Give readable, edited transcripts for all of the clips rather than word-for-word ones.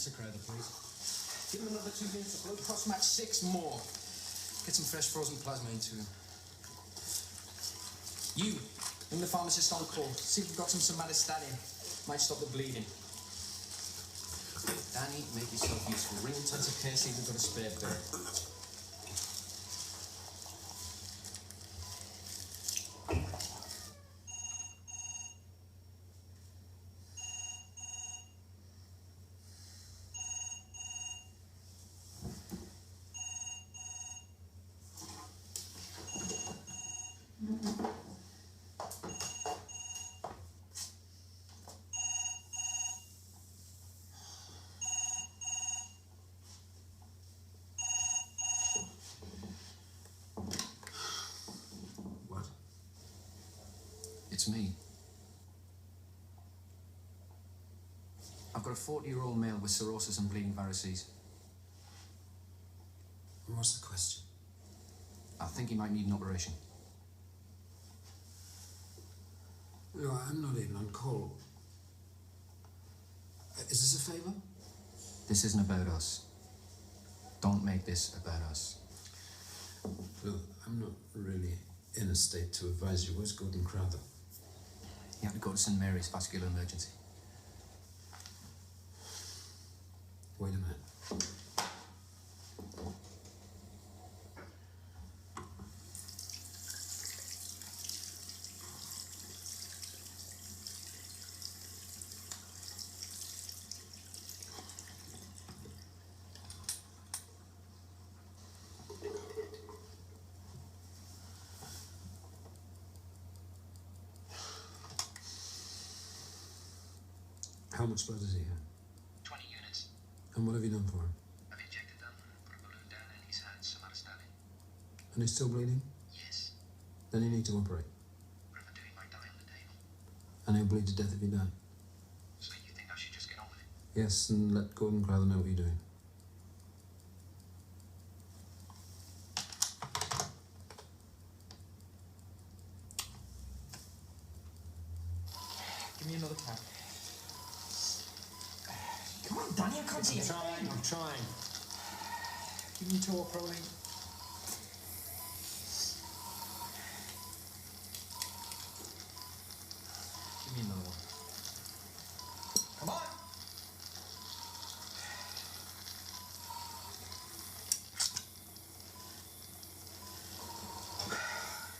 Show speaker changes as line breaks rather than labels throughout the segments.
Mr. Crowther, please. Give him another 2 minutes of blood. Cross-match 6 more. Get some fresh frozen plasma into him. You, bring the pharmacist on call. See if we've got some somatostatin. Might stop the bleeding. Danny, make yourself useful. Ring intensive care, see if we've got a spare bed. It's me. I've got a 40-year-old male with cirrhosis and bleeding varices.
What's the question?
I think he might need an operation.
No, I'm not even on call. Is this a favor?
This isn't about us. Don't make this about us.
Look, I'm not really in a state to advise you. Where's Gordon Crowther?
He had to go to St. Mary's vascular emergency.
Wait a minute. How much blood does he have?
20 units.
And what have you done for him?
I've injected them, put a balloon down, and he's had somatostatin.
And he's still bleeding?
Yes.
Then you need to operate.
What if I do? He might die on the table.
And he'll bleed to death if you die.
So you think I should just get on with it?
Yes, and let Gordon Crowther know what you're doing.
Give me another pack. Come on, Danny, I can't see you.
I'm trying.
Give me 2 proline. Give me another one. Come on!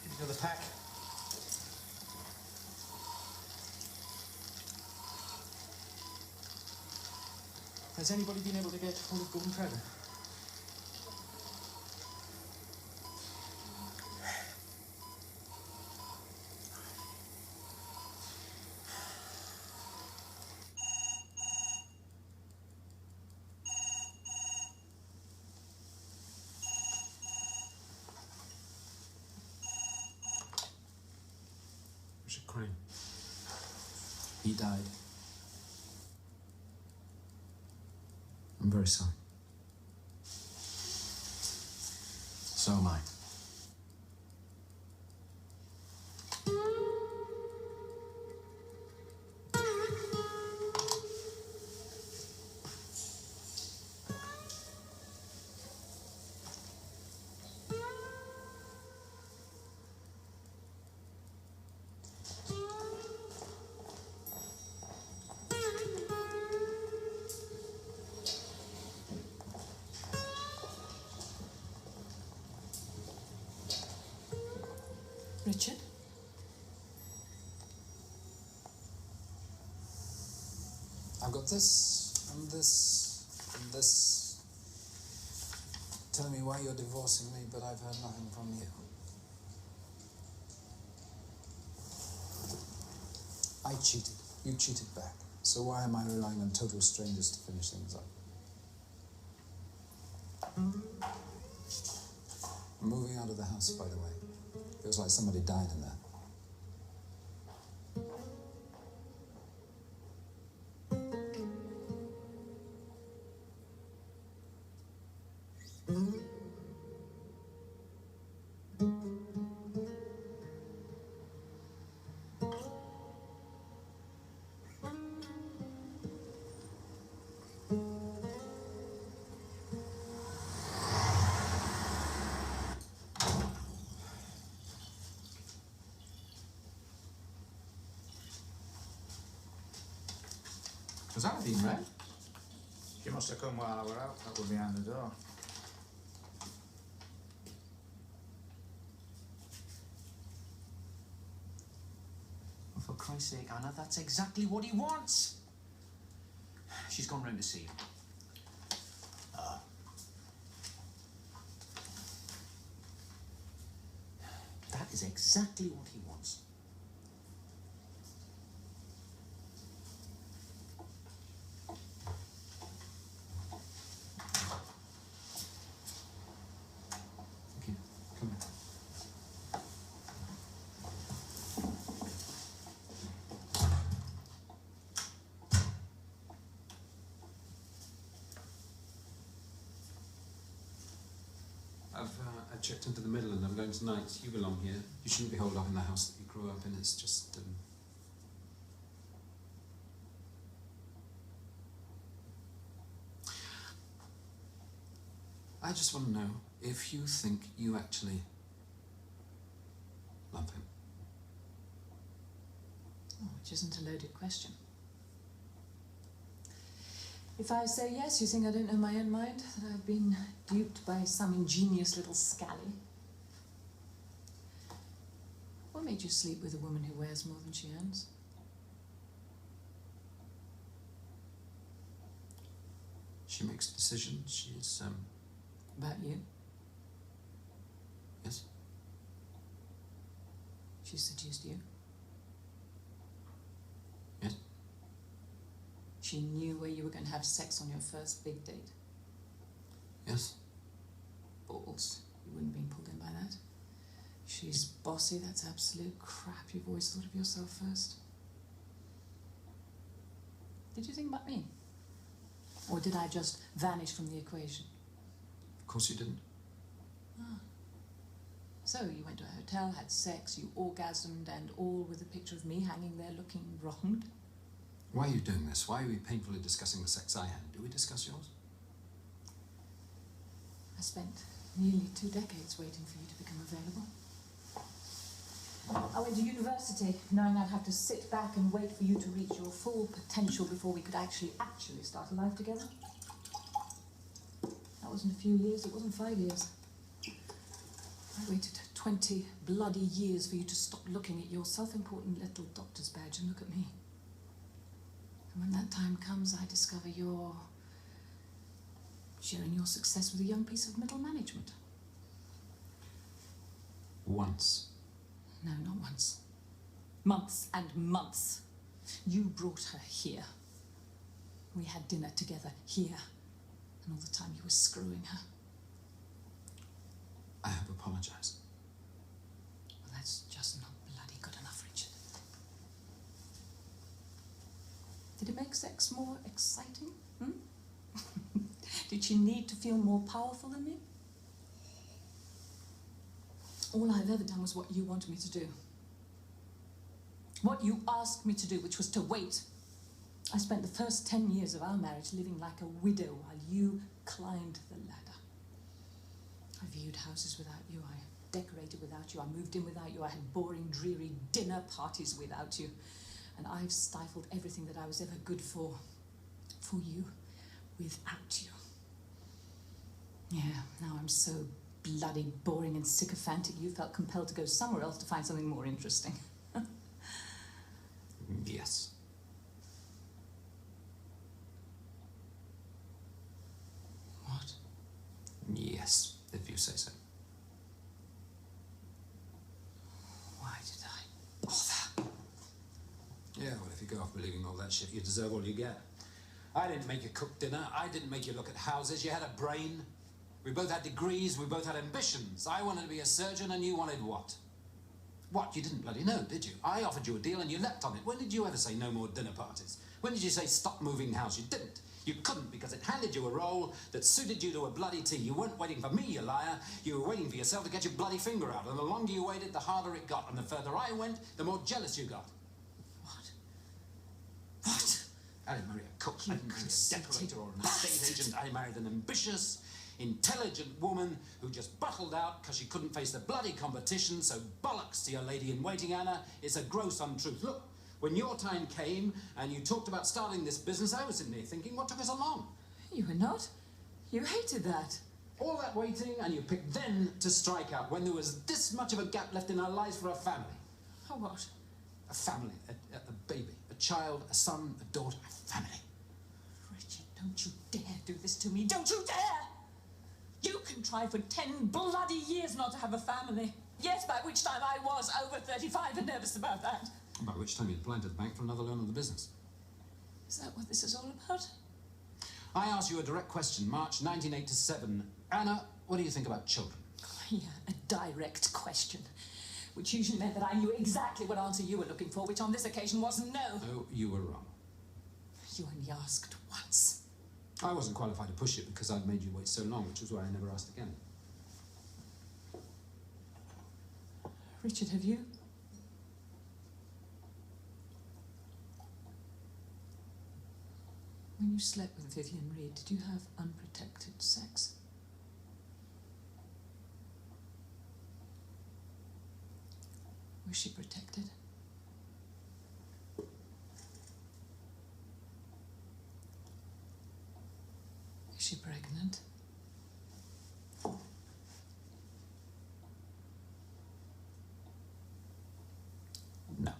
Give me another pack. Has anybody been able to get hold of Gordon Crowther?
Where's your crime?
He died.
I'm very sorry.
So am I.
Richard?
I've got this, and this, and this. Tell me why you're divorcing me, but I've heard nothing from you. I cheated. You cheated back. So why am I relying on total strangers to finish things up? I'm moving out of the house, by the way. Feels like somebody died in there. Was that being read?
She must have come while I were out. That would be behind the door.
Well, for Christ's sake, Anna, that's exactly what he wants. She's gone round to see him. That is exactly what he wants.
Okay, come here. I checked into the Midland. I'm going tonight. You belong here. You shouldn't be holed up in the house that you grew up in. It's just, I just want to know if you think you actually love him.
Oh, which isn't a loaded question. If I say yes, you think I don't know my own mind? That I've been duped by some ingenious little scally? What made you sleep with a woman who wears more than she earns?
She makes decisions. She's,
About you?
yes.
She seduced you?
Yes.
She knew where you were going to have sex on your first big date?
Yes.
Balls. You wouldn't have been pulled in by that. She's bossy, that's absolute crap. You've always thought of yourself first. Did you think about me? Or did I just vanish from the equation?
Of course you didn't.
Ah. So you went to a hotel, had sex, you orgasmed, and all with a picture of me hanging there looking wronged?
Why are you doing this? Why are we painfully discussing the sex I had? Do we discuss yours?
I spent nearly 2 decades waiting for you to become available. I went to university knowing I'd have to sit back and wait for you to reach your full potential before we could actually start a life together. That wasn't a few years, it wasn't 5 years. I waited 20 bloody years for you to stop looking at your self-important little doctor's badge and look at me. And when that time comes, I discover you're sharing your success with a young piece of middle management.
Once.
No, not once. Months and months. You brought her here. We had dinner together here. And all the time you were screwing her.
I have apologized.
Well, that's just not bloody good enough, Richard. Did it make sex more exciting? Did she need to feel more powerful than me? All I've ever done was what you wanted me to do. What you asked me to do, which was to wait. I spent the first 10 years of our marriage living like a widow while you climbed the ladder. I viewed houses without you. I decorated without you. I moved in without you. I had boring, dreary dinner parties without you. And I've stifled everything that I was ever good for you, without you. Yeah, now I'm so bloody boring and sycophantic you felt compelled to go somewhere else to find something more interesting.
Yes.
What?
Yes, if you say so.
Why did I?
Bother. Yeah, well, if you go off believing all that shit, you deserve all you get. I didn't make you cook dinner. I didn't make you look at houses. You had a brain. We both had degrees. We both had ambitions. I wanted to be a surgeon, and you wanted what? What? You didn't bloody know, did you? I offered you a deal, and you leapt on it. When did you ever say no more dinner parties? When did you say stop moving house? You didn't. You couldn't, because it handed you a role that suited you to a bloody T. You weren't waiting for me, you liar. You were waiting for yourself to get your bloody finger out. And the longer you waited, the harder it got. And the further I went, the more jealous you got.
What? What?
I didn't marry a cook. I didn't marry a decorator or an estate agent. I married an ambitious, intelligent woman who just bottled out because she couldn't face the bloody competition. So bollocks to your lady-in-waiting, Anna. It's a gross untruth. Look, When your time came and you talked about starting this business, I was in there thinking, what took us so long?
You were not. You hated that.
All that waiting, and you picked then to strike out when there was this much of a gap left in our lives for a family.
A what?
A family, a baby, a child, a son, a daughter, a family.
Richard, don't you dare do this to me. Don't you dare! You can try for 10 bloody years not to have a family. Yes, by which time I was over 35 and nervous about that.
By which time you'd applied to the bank for another loan on the business.
Is that what this is all about?
I asked you a direct question, March 1987. Anna, what do you think about children?
Yeah, a direct question. Which usually meant that I knew exactly what answer you were looking for, which on this occasion was no.
No, you were wrong.
You only asked once.
I wasn't qualified to push it because I'd made you wait so long, which was why I never asked again.
Richard, have you? When you slept with Vivian Reed, did you have unprotected sex? Was she protected? Is she pregnant?
No.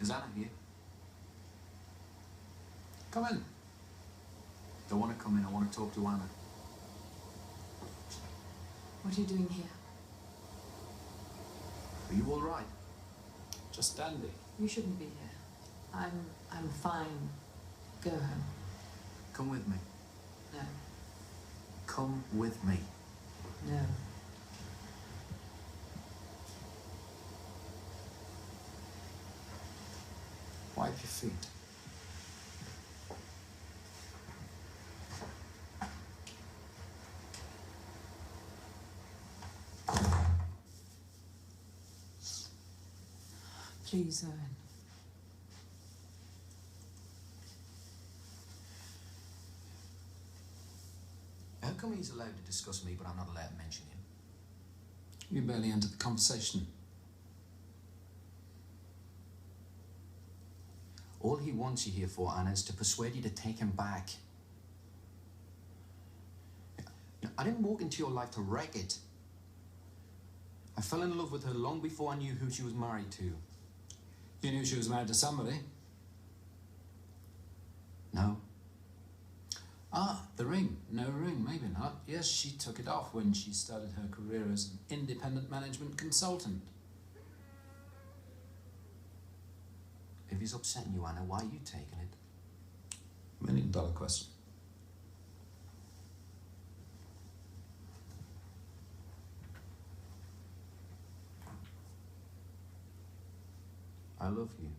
Is Anna here?
Come in.
I want to come in. I want to talk to Anna.
What are you doing here?
Are you all right?
Just dandy.
You shouldn't be here. I'm fine. Go home.
Come with me.
No.
Come with me.
No.
Wipe your feet.
Please, Owen.
How come he's allowed to discuss me, but I'm not allowed to mention him?
You barely entered the conversation.
All he wants you here for, Anna, is to persuade you to take him back. I didn't walk into your life to wreck it. I fell in love with her long before I knew who she was married to.
You knew she was married to somebody.
No.
Ah, the ring. No ring, maybe not. Yes, she took it off when she started her career as an independent management consultant.
If he's upsetting you, Anna, why are you taking it?
$1 million question.
I love you.